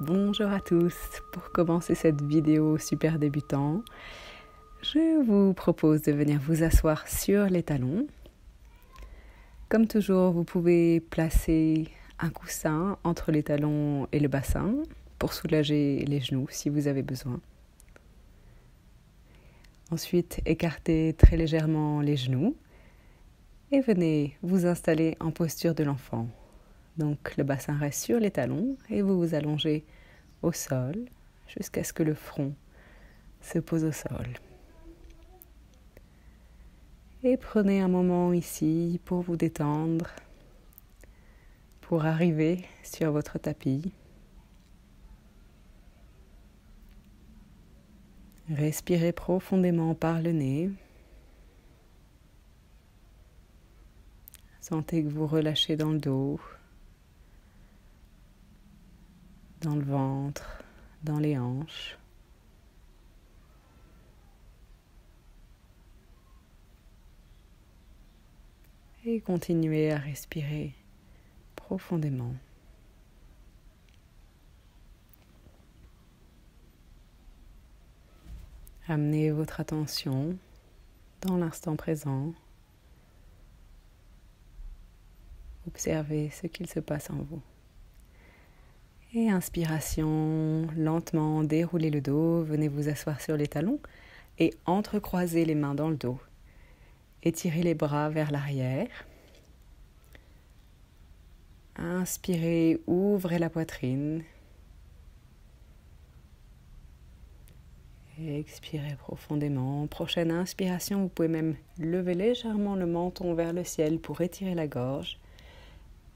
Bonjour à tous. Pour commencer cette vidéo super débutant, je vous propose de venir vous asseoir sur les talons. Comme toujours, vous pouvez placer un coussin entre les talons et le bassin pour soulager les genoux si vous avez besoin. Ensuite, écartez très légèrement les genoux et venez vous installer en posture de l'enfant. Donc le bassin reste sur les talons et vous vous allongez au sol jusqu'à ce que le front se pose au sol. Et prenez un moment ici pour vous détendre, pour arriver sur votre tapis. Respirez profondément par le nez. Sentez que vous relâchez dans le dos, dans le ventre, dans les hanches. Et continuez à respirer profondément. Amenez votre attention dans l'instant présent. Observez ce qu'il se passe en vous. Et inspiration, lentement déroulez le dos, venez vous asseoir sur les talons et entrecroisez les mains dans le dos. Étirez les bras vers l'arrière. Inspirez, ouvrez la poitrine. Expirez profondément. Prochaine inspiration, vous pouvez même lever légèrement le menton vers le ciel pour étirer la gorge.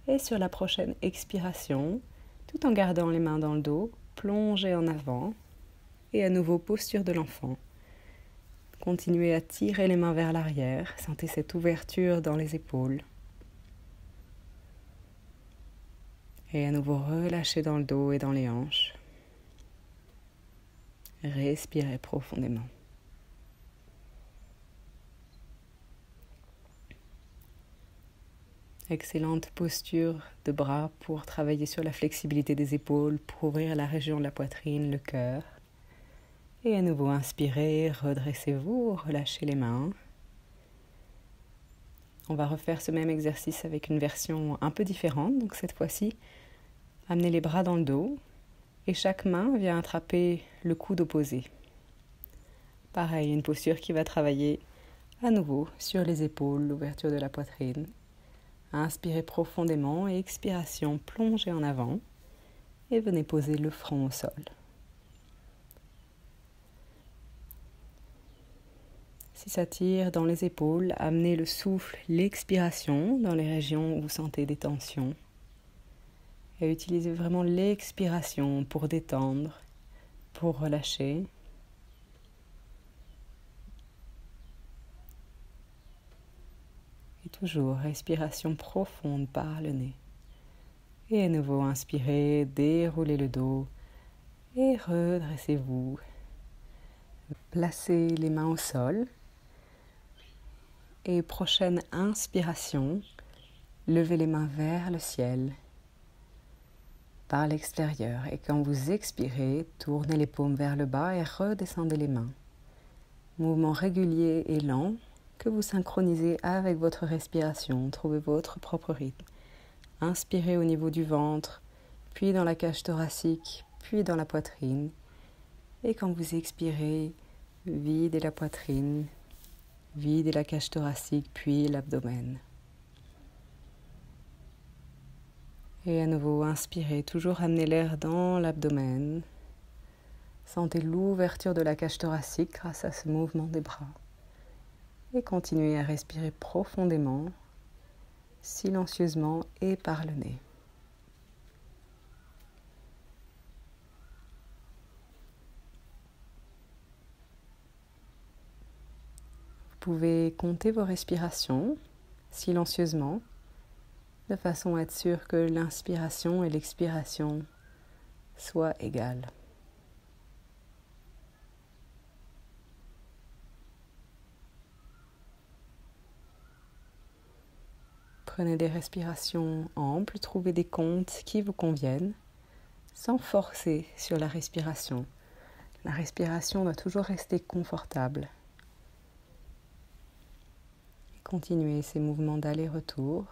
Et sur la prochaine expiration, tout en gardant les mains dans le dos, plongez en avant et à nouveau posture de l'enfant. Continuez à tirer les mains vers l'arrière, sentez cette ouverture dans les épaules. Et à nouveau relâchez dans le dos et dans les hanches. Respirez profondément. Excellente posture de bras pour travailler sur la flexibilité des épaules, pour ouvrir la région de la poitrine, le cœur. Et à nouveau, inspirez, redressez-vous, relâchez les mains. On va refaire ce même exercice avec une version un peu différente. Donc cette fois-ci, amenez les bras dans le dos et chaque main vient attraper le coude opposé. Pareil, une posture qui va travailler à nouveau sur les épaules, l'ouverture de la poitrine. Inspirez profondément et expiration, plongez en avant et venez poser le front au sol. Si ça tire dans les épaules, amenez le souffle, l'expiration dans les régions où vous sentez des tensions. Et utilisez vraiment l'expiration pour détendre, pour relâcher. Et toujours, respiration profonde par le nez. Et à nouveau, inspirez, déroulez le dos et redressez-vous. Placez les mains au sol. Et prochaine inspiration, levez les mains vers le ciel par l'extérieur. Et quand vous expirez, tournez les paumes vers le bas et redescendez les mains. Mouvement régulier et lent que vous synchronisez avec votre respiration. Trouvez votre propre rythme. Inspirez au niveau du ventre, puis dans la cage thoracique, puis dans la poitrine. Et quand vous expirez, videz la poitrine, videz la cage thoracique, puis l'abdomen. Et à nouveau, inspirez, toujours amenez l'air dans l'abdomen. Sentez l'ouverture de la cage thoracique grâce à ce mouvement des bras. Et continuez à respirer profondément, silencieusement et par le nez. Vous pouvez compter vos respirations silencieusement, de façon à être sûr que l'inspiration et l'expiration soient égales. Prenez des respirations amples, trouvez des comptes qui vous conviennent, sans forcer sur la respiration. La respiration doit toujours rester confortable. Et continuez ces mouvements d'aller-retour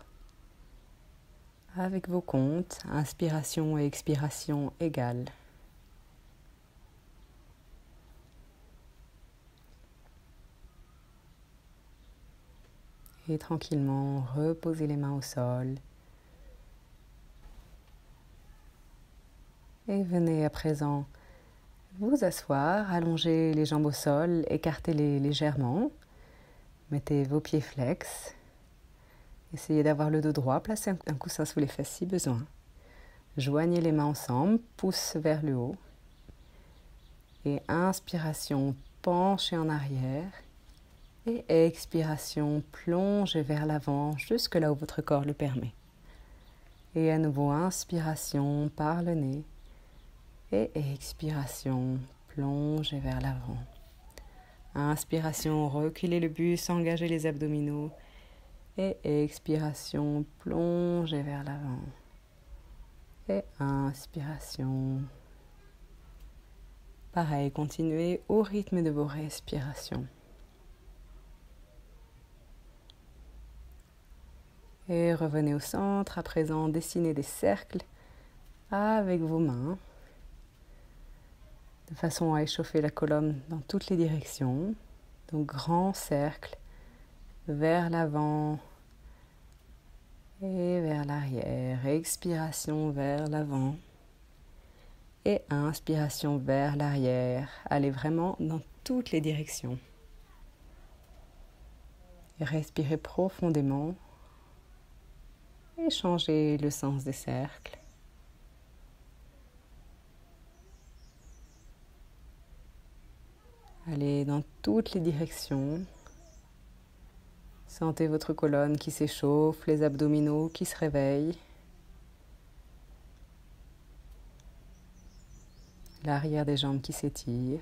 avec vos comptes, inspiration et expiration égales. Et tranquillement, reposez les mains au sol. Et venez à présent vous asseoir, allongez les jambes au sol, écartez-les légèrement. Mettez vos pieds flex. Essayez d'avoir le dos droit, placez un coussin sous les fesses si besoin. Joignez les mains ensemble, pouce vers le haut. Et inspiration, penchez en arrière. Et expiration, plongez vers l'avant, jusque là où votre corps le permet. Et à nouveau, inspiration par le nez. Et expiration, plongez vers l'avant. Inspiration, reculez le buste, engagez les abdominaux. Et expiration, plongez vers l'avant. Et inspiration. Pareil, continuez au rythme de vos respirations. Et revenez au centre. À présent, dessinez des cercles avec vos mains, de façon à échauffer la colonne dans toutes les directions. Donc, grand cercle vers l'avant et vers l'arrière. Expiration vers l'avant et inspiration vers l'arrière. Allez vraiment dans toutes les directions. Et respirez profondément et changez le sens des cercles. Allez dans toutes les directions. Sentez votre colonne qui s'échauffe, les abdominaux qui se réveillent. L'arrière des jambes qui s'étire.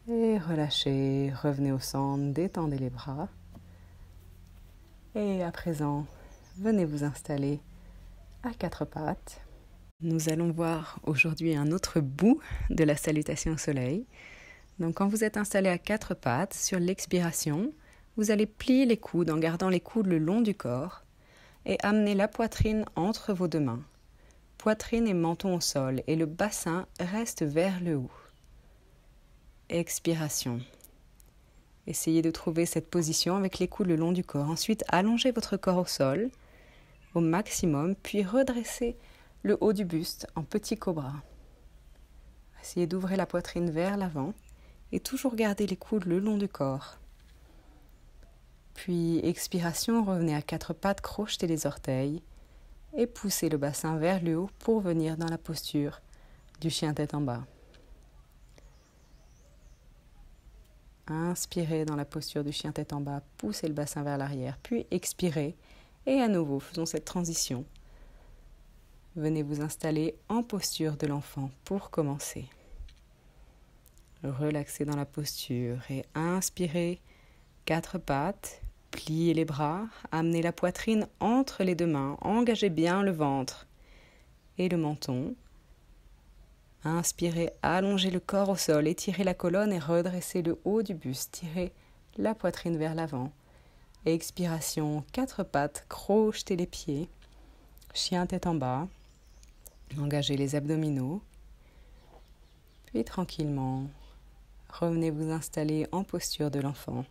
Et relâchez, revenez au centre, détendez les bras. Et à présent, venez vous installer à quatre pattes. Nous allons voir aujourd'hui un autre bout de la salutation au soleil. Donc quand vous êtes installé à quatre pattes, sur l'expiration, vous allez plier les coudes en gardant les coudes le long du corps et amener la poitrine entre vos deux mains. Poitrine et menton au sol et le bassin reste vers le haut. Expiration. Essayez de trouver cette position avec les coudes le long du corps. Ensuite, allongez votre corps au sol au maximum, puis redressez le haut du buste en petit cobra. Essayez d'ouvrir la poitrine vers l'avant et toujours garder les coudes le long du corps. Puis, expiration, revenez à quatre pattes, crochetez les orteils et poussez le bassin vers le haut pour venir dans la posture du chien tête en bas. Inspirez dans la posture du chien tête en bas, poussez le bassin vers l'arrière, puis expirez et à nouveau faisons cette transition. Venez vous installer en posture de l'enfant pour commencer. Relaxez dans la posture et inspirez, quatre pattes, pliez les bras, amenez la poitrine entre les deux mains, engagez bien le ventre et le menton. Inspirez, allongez le corps au sol, étirez la colonne et redressez le haut du buste, tirez la poitrine vers l'avant. Expiration, quatre pattes, crochetez les pieds, chien tête en bas, engagez les abdominaux, puis tranquillement, revenez vous installer en posture de l'enfant.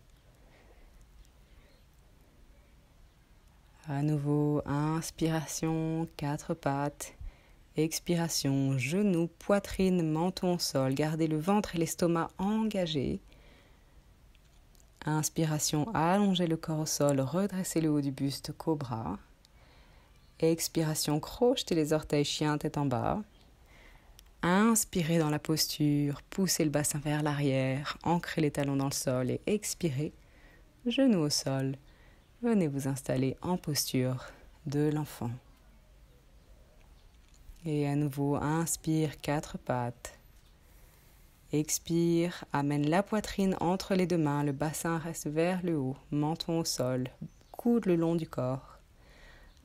À nouveau, inspiration, quatre pattes. Expiration, genoux, poitrine, menton au sol. Gardez le ventre et l'estomac engagés. Inspiration, allongez le corps au sol, redressez le haut du buste, cobra. Expiration, crochetez les orteils, chien, tête en bas. Inspirez dans la posture, poussez le bassin vers l'arrière, ancrez les talons dans le sol et expirez, genoux au sol. Venez vous installer en posture de l'enfant. Et à nouveau, inspire, quatre pattes. Expire, amène la poitrine entre les deux mains, le bassin reste vers le haut, menton au sol, coude le long du corps.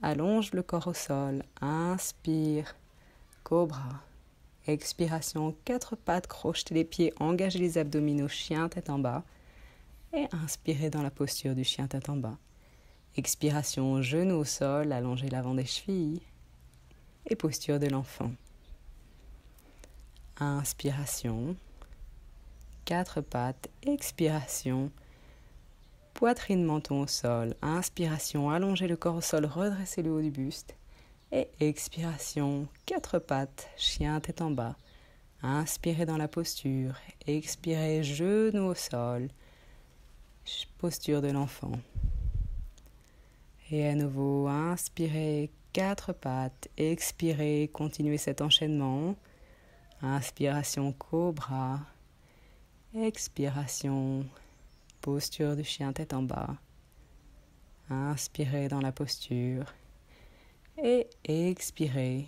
allonge le corps au sol. Inspire, cobra. Expiration, 4 pattes, crochetez les pieds, engagez les abdominaux, chien tête en bas. Et inspirez dans la posture du chien tête en bas. Expiration, genou au sol, allongez l'avant des chevilles. Et posture de l'enfant. Inspiration, 4 pattes, expiration, poitrine, menton au sol. Inspiration, allongez le corps au sol, redressez le haut du buste. Et expiration, 4 pattes, chien tête en bas. Inspirez dans la posture, expirez, genou au sol, posture de l'enfant. Et à nouveau, inspirez, 4 pattes, expirez, continuez cet enchaînement. Inspiration, cobra. Expiration, posture du chien tête en bas. Inspirez dans la posture. Et expirez,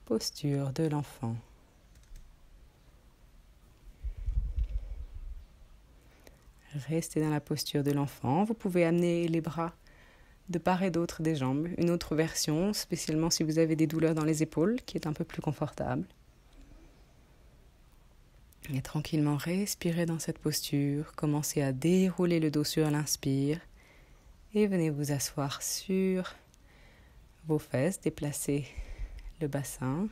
posture de l'enfant. Restez dans la posture de l'enfant. Vous pouvez amener les bras de part et d'autre des jambes. Une autre version, spécialement si vous avez des douleurs dans les épaules, qui est un peu plus confortable. Et tranquillement, respirez dans cette posture. Commencez à dérouler le dos sur l'inspire. Et venez vous asseoir sur vos fesses. Déplacez le bassin.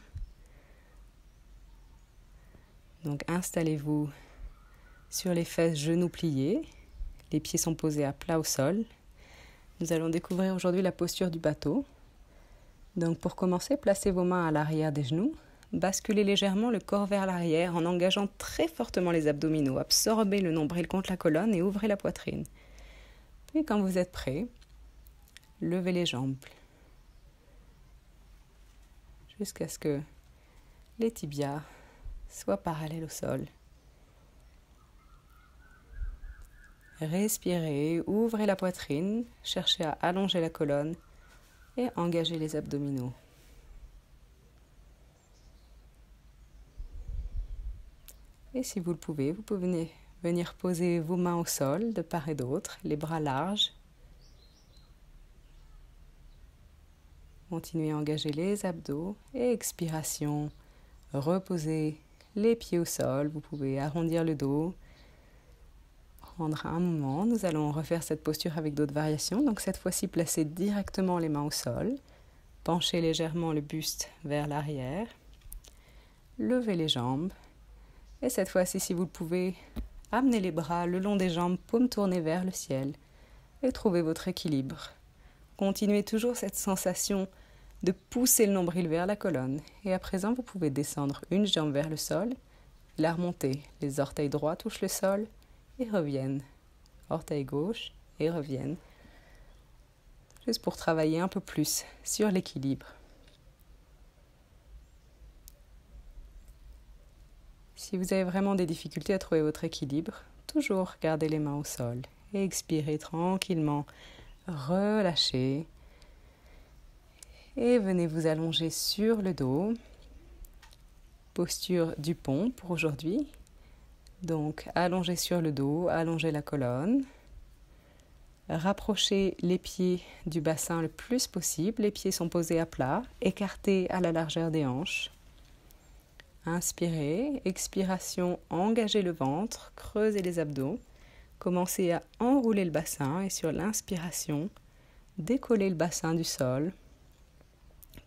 Donc installez-vous sur les fesses, genoux pliés. Les pieds sont posés à plat au sol. Nous allons découvrir aujourd'hui la posture du bateau. Donc pour commencer, placez vos mains à l'arrière des genoux. Basculez légèrement le corps vers l'arrière en engageant très fortement les abdominaux. Absorbez le nombril contre la colonne et ouvrez la poitrine. Puis quand vous êtes prêt, levez les jambes jusqu'à ce que les tibias soient parallèles au sol. Respirez, ouvrez la poitrine, cherchez à allonger la colonne et engagez les abdominaux. Et si vous le pouvez, vous pouvez venir poser vos mains au sol de part et d'autre, les bras larges. Continuez à engager les abdos et expiration. Reposez les pieds au sol, vous pouvez arrondir le dos. Prendre un moment, nous allons refaire cette posture avec d'autres variations. Donc cette fois-ci, placez directement les mains au sol. Penchez légèrement le buste vers l'arrière. Levez les jambes. Et cette fois-ci, si vous le pouvez, amenez les bras le long des jambes, paumes tournées vers le ciel. Et trouvez votre équilibre. Continuez toujours cette sensation de pousser le nombril vers la colonne. Et à présent, vous pouvez descendre une jambe vers le sol, la remonter. Les orteils droits touchent le sol et reviennent. Orteil gauche et reviennent. Juste pour travailler un peu plus sur l'équilibre. Si vous avez vraiment des difficultés à trouver votre équilibre, toujours gardez les mains au sol et expirez tranquillement. Relâchez et venez vous allonger sur le dos. Posture du pont pour aujourd'hui. Donc allongez sur le dos, allongez la colonne. Rapprochez les pieds du bassin le plus possible. Les pieds sont posés à plat, écartés à la largeur des hanches. Inspirez, expiration, engagez le ventre, creusez les abdos. Commencez à enrouler le bassin et sur l'inspiration, décollez le bassin du sol,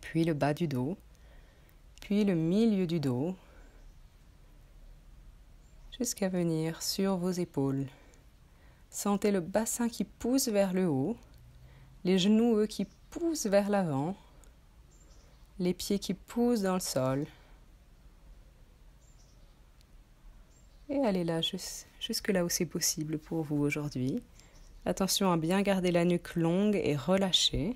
puis le bas du dos, puis le milieu du dos, jusqu'à venir sur vos épaules. Sentez le bassin qui pousse vers le haut, les genoux, eux, qui poussent vers l'avant, les pieds qui poussent dans le sol. Et allez là, jusque là où c'est possible pour vous aujourd'hui. Attention à bien garder la nuque longue et relâchée.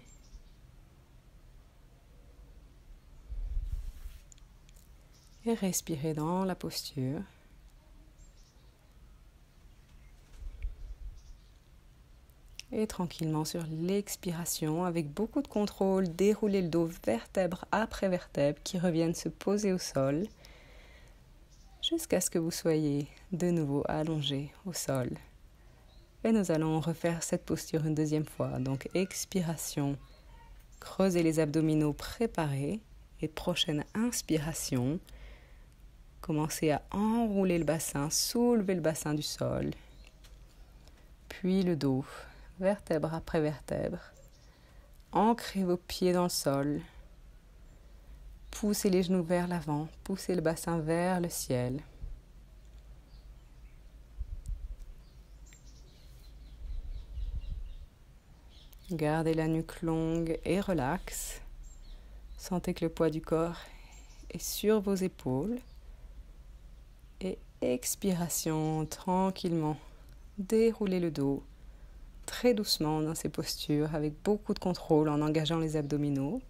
Et respirez dans la posture. Et tranquillement sur l'expiration, avec beaucoup de contrôle, déroulez le dos vertèbre après vertèbre qui reviennent se poser au sol jusqu'à ce que vous soyez de nouveau allongé au sol. Et nous allons refaire cette posture une deuxième fois. Donc expiration, creusez les abdominaux préparés. Et prochaine inspiration, commencez à enrouler le bassin, soulever le bassin du sol. Puis le dos, vertèbre après vertèbre. Ancrez vos pieds dans le sol. Poussez les genoux vers l'avant, poussez le bassin vers le ciel. Gardez la nuque longue et relaxe. Sentez que le poids du corps est sur vos épaules. Et expiration, tranquillement. Déroulez le dos très doucement dans ces postures avec beaucoup de contrôle en engageant les abdominaux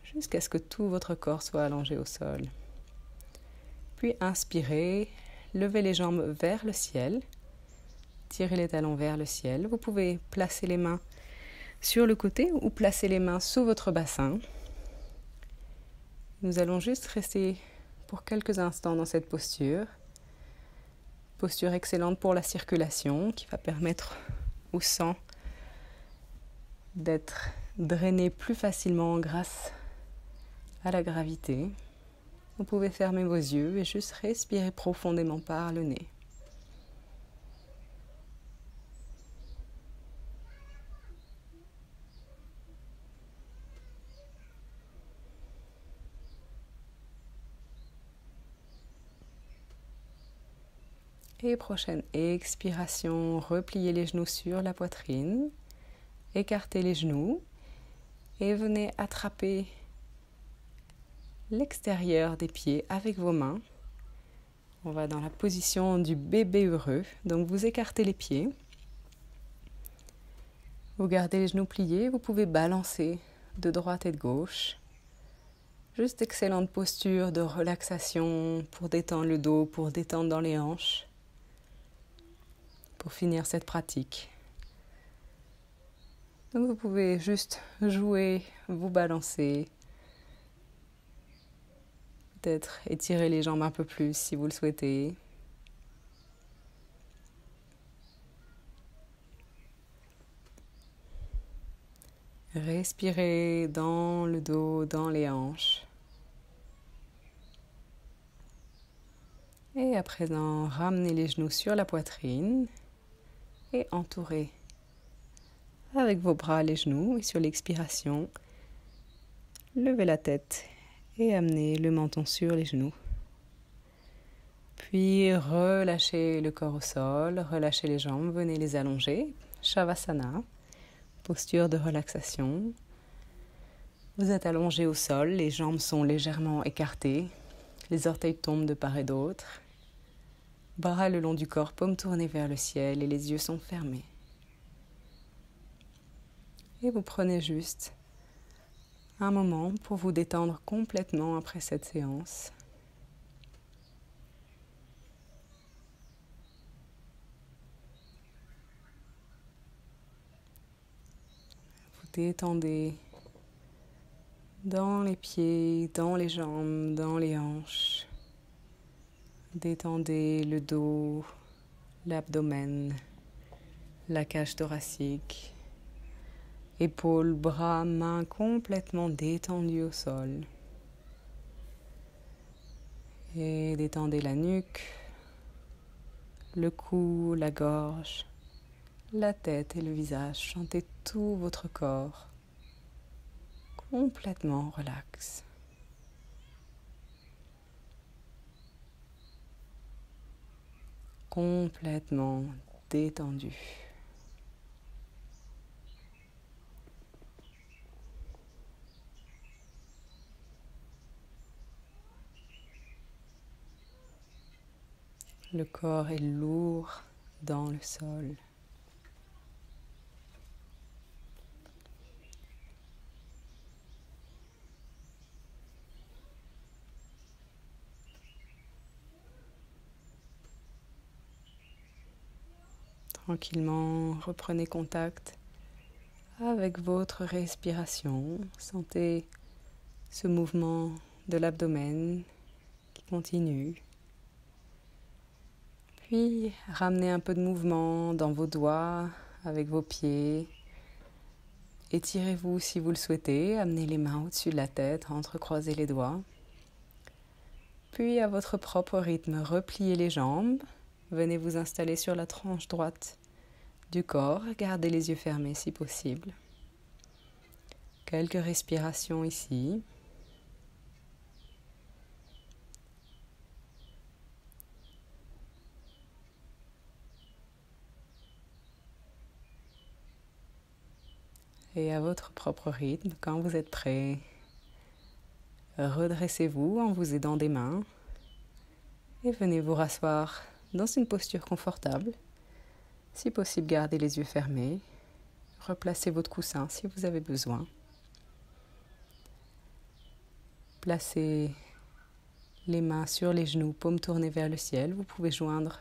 jusqu'à ce que tout votre corps soit allongé au sol. Puis inspirez, levez les jambes vers le ciel. Tirez les talons vers le ciel. Vous pouvez placer les mains sur le côté ou placer les mains sous votre bassin. Nous allons juste rester pour quelques instants dans cette posture. Posture excellente pour la circulation qui va permettre au sang d'être drainé plus facilement grâce à la gravité. Vous pouvez fermer vos yeux et juste respirer profondément par le nez. Et prochaine expiration, repliez les genoux sur la poitrine, écartez les genoux et venez attraper l'extérieur des pieds avec vos mains. On va dans la position du bébé heureux, donc vous écartez les pieds, vous gardez les genoux pliés, vous pouvez balancer de droite et de gauche. Juste excellente posture de relaxation pour détendre le dos, pour détendre dans les hanches. Pour finir cette pratique. Donc vous pouvez juste jouer, vous balancer, peut-être étirer les jambes un peu plus si vous le souhaitez. Respirez dans le dos, dans les hanches. Et à présent, ramenez les genoux sur la poitrine. Et entourez avec vos bras les genoux et sur l'expiration, levez la tête et amenez le menton sur les genoux. Puis relâchez le corps au sol, relâchez les jambes, venez les allonger. Shavasana, posture de relaxation. Vous êtes allongé au sol, les jambes sont légèrement écartées, les orteils tombent de part et d'autre. Bras le long du corps, paumes tournées vers le ciel et les yeux sont fermés. Et vous prenez juste un moment pour vous détendre complètement après cette séance. Vous détendez dans les pieds, dans les jambes, dans les hanches. Détendez le dos, l'abdomen, la cage thoracique, épaules, bras, mains complètement détendus au sol. Et détendez la nuque, le cou, la gorge, la tête et le visage. Sentez tout votre corps complètement relax. Complètement détendu. Le corps est lourd dans le sol. Tranquillement, reprenez contact avec votre respiration. Sentez ce mouvement de l'abdomen qui continue. Puis ramenez un peu de mouvement dans vos doigts, avec vos pieds. Étirez-vous si vous le souhaitez, amenez les mains au-dessus de la tête, entrecroisez les doigts. Puis à votre propre rythme, repliez les jambes. Venez vous installer sur la tranche droite du corps, gardez les yeux fermés si possible. Quelques respirations ici. Et à votre propre rythme, quand vous êtes prêt, redressez-vous en vous aidant des mains et venez vous rasseoir dans une posture confortable. Si possible, gardez les yeux fermés. Replacez votre coussin si vous avez besoin. Placez les mains sur les genoux, paumes tournées vers le ciel. Vous pouvez joindre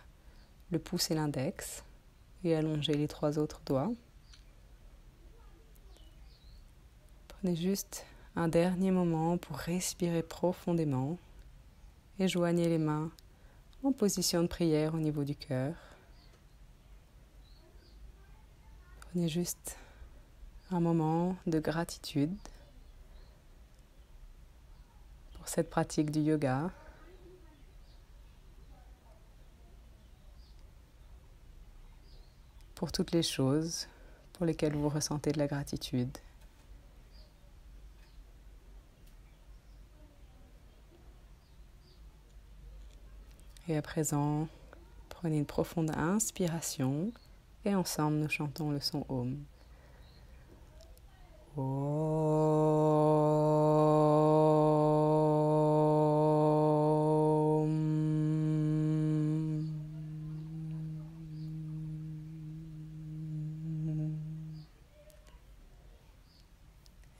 le pouce et l'index et allonger les 3 autres doigts. Prenez juste un dernier moment pour respirer profondément et joignez les mains en position de prière au niveau du cœur. Prenez juste un moment de gratitude pour cette pratique du yoga. Pour toutes les choses pour lesquelles vous ressentez de la gratitude. Et à présent, prenez une profonde inspiration et ensemble nous chantons le son Om.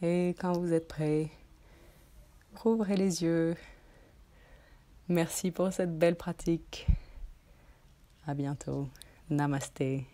Et quand vous êtes prêts, rouvrez les yeux. Merci pour cette belle pratique. À bientôt. Namasté.